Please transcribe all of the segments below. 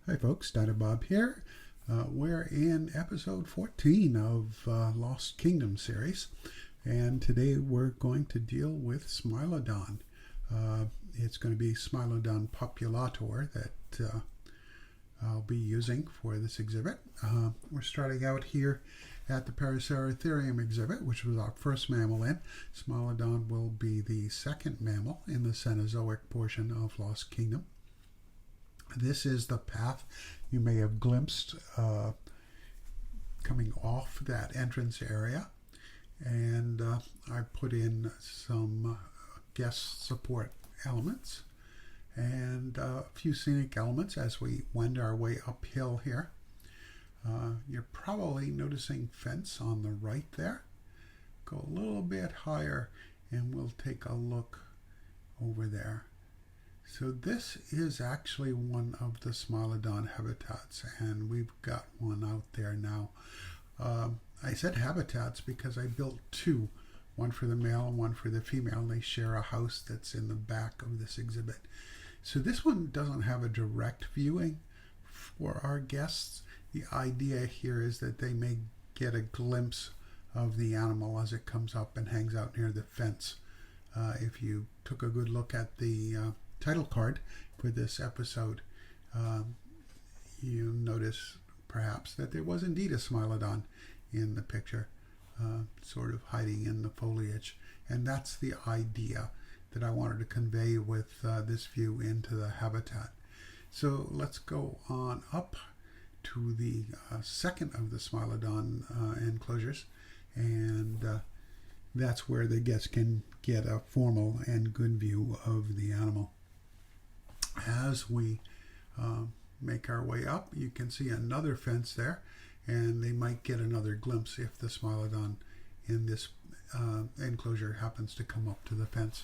Hi folks, Dr. Bob here. We're in episode 14 of Lost Kingdom series, and today we're going to deal with Smilodon. It's going to be Smilodon populator that I'll be using for this exhibit. We're starting out here at the Prehistoric exhibit, which was our first mammal in. Smilodon will be the second mammal in the Cenozoic portion of Lost Kingdom. This is the path you may have glimpsed coming off that entrance area, and I put in some guest support elements and a few scenic elements as we wend our way uphill here. You're probably noticing fence on the right there. Go a little bit higher and we'll take a look over there. So this is actually one of the Smilodon habitats, and we've got one out there now. I said habitats because I built two, one for the male and one for the female. They share a house that's in the back of this exhibit. So this one doesn't have a direct viewing for our guests. The idea here is that they may get a glimpse of the animal as it comes up and hangs out near the fence. If you took a good look at the title card for this episode, you notice perhaps that there was indeed a Smilodon in the picture, sort of hiding in the foliage, and that's the idea that I wanted to convey with this view into the habitat. So let's go on up to the second of the Smilodon enclosures, and that's where the guests can get a formal and good view of the animal. As we make our way up, you can see another fence there, and they might get another glimpse if the Smilodon in this enclosure happens to come up to the fence.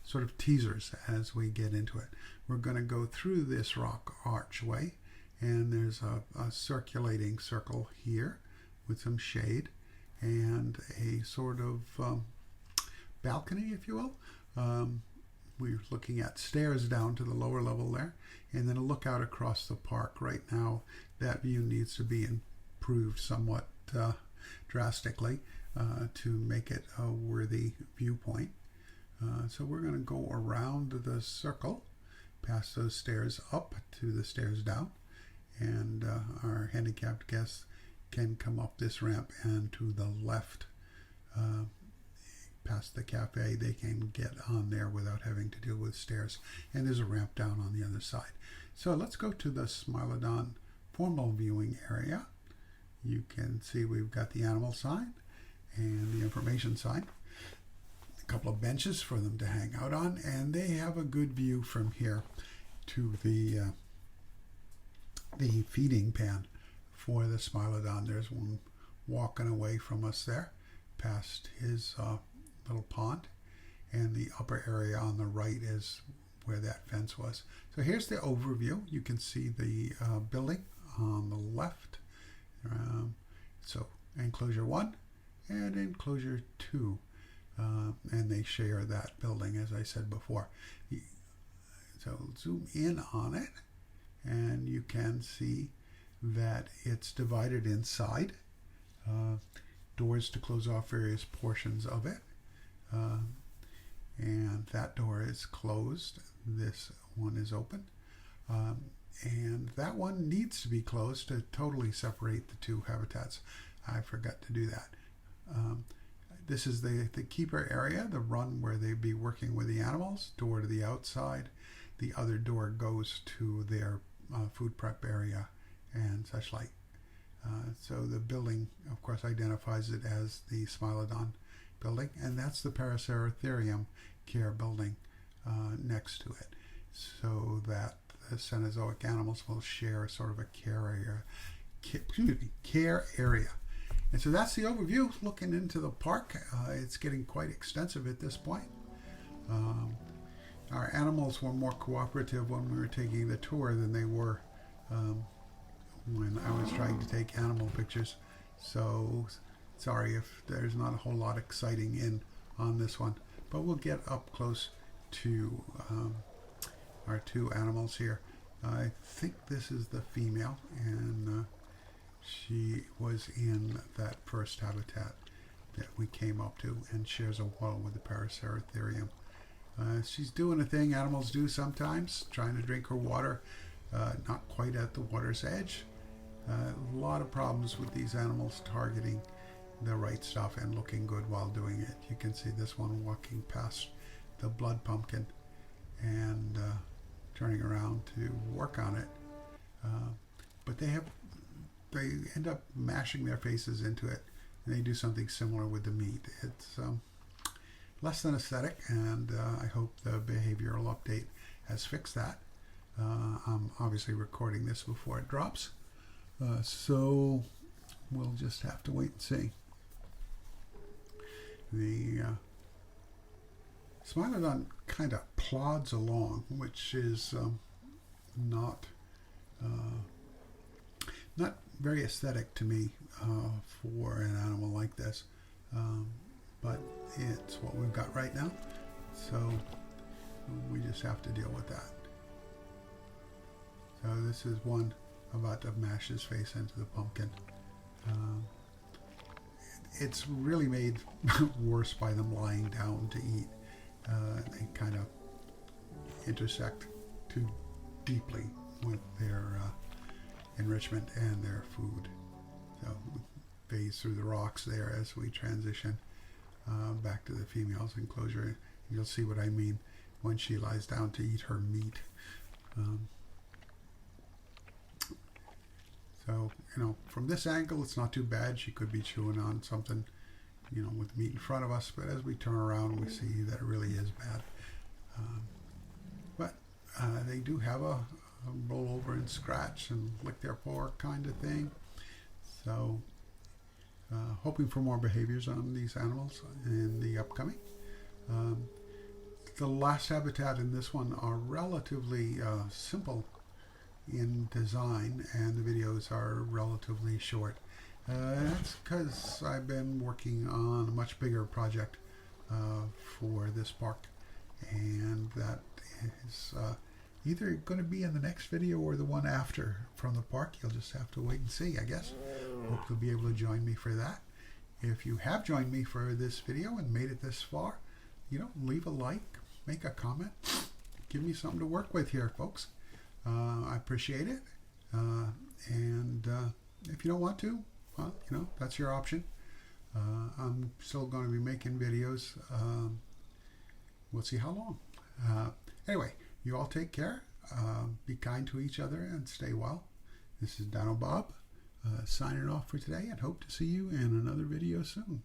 Sort of teasers as we get into it. We're going to go through this rock archway, and there's a circulating circle here with some shade and a sort of balcony, if you will. We're looking at stairs down to the lower level there, and then a look out across the park. Right now, that view needs to be improved somewhat drastically to make it a worthy viewpoint. So we're going to go around the circle, past those stairs up to the stairs down, and our handicapped guests can come up this ramp, and to the left past the cafe, they can get on there without having to deal with stairs, and there's a ramp down on the other side. So let's go to the Smilodon formal viewing area. You can see we've got the animal sign and the information sign, a couple of benches for them to hang out on, and they have a good view from here to the feeding pan for the Smilodon. There's one walking away from us there past his little pond, and the upper area on the right is where that fence was. So here's the overview. You can see the building on the left. So enclosure 1 and enclosure 2, and they share that building, as I said before. So zoom in on it, and you can see that it's divided inside, doors to close off various portions of it. And that door is closed. This one is open. And that one needs to be closed to totally separate the two habitats. I forgot to do that. This is the keeper area, the run where they'd be working with the animals, door to the outside. The other door goes to their food prep area and such like. So the building, of course, identifies it as the Smilodon building, and that's the Prehistoric care building next to it, so that the Cenozoic animals will share sort of a care area. And so that's the overview looking into the park. It's getting quite extensive at this point. Our animals were more cooperative when we were taking the tour than they were when I was trying to take animal pictures. So sorry if there's not a whole lot exciting on this one, but we'll get up close to our two animals here. I think this is the female, and she was in that first habitat that we came up to and shares a wall with the Paraceratherium. She's doing a thing animals do sometimes, trying to drink her water, not quite at the water's edge. A lot of problems with these animals targeting the right stuff and looking good while doing it. You can see this one walking past the blood pumpkin and turning around to work on it. But they end up mashing their faces into it, and they do something similar with the meat. It's less than aesthetic, and I hope the behavioral update has fixed that. I'm obviously recording this before it drops, so we'll just have to wait and see. The Smilodon kind of plods along, which is not very aesthetic to me for an animal like this, but it's what we've got right now, so we just have to deal with that. So this is one about to mash his face into the pumpkin. It's really made worse by them lying down to eat. They kind of intersect too deeply with their enrichment and their food. So we phase through the rocks there as we transition back to the female's enclosure. You'll see what I mean when she lies down to eat her meat. So, from this angle, it's not too bad. She could be chewing on something, with meat in front of us. But as we turn around, we see that it really is bad. But they do have a roll over and scratch and lick their paw kind of thing. So, hoping for more behaviors on these animals in the upcoming. The last habitat and this one are relatively simple in design, and the videos are relatively short. That's because I've been working on a much bigger project for this park, and that is either going to be in the next video or the one after from the park. You'll just have to wait and see, I guess. Hope you'll be able to join me for that. If you have joined me for this video and made it this far, leave a like, make a comment, give me something to work with here, folks. I appreciate it, and if you don't want to, well, that's your option. I'm still going to be making videos. We'll see how long. Anyway, you all take care, be kind to each other, and stay well. This is Dino Bob, signing off for today, and hope to see you in another video soon.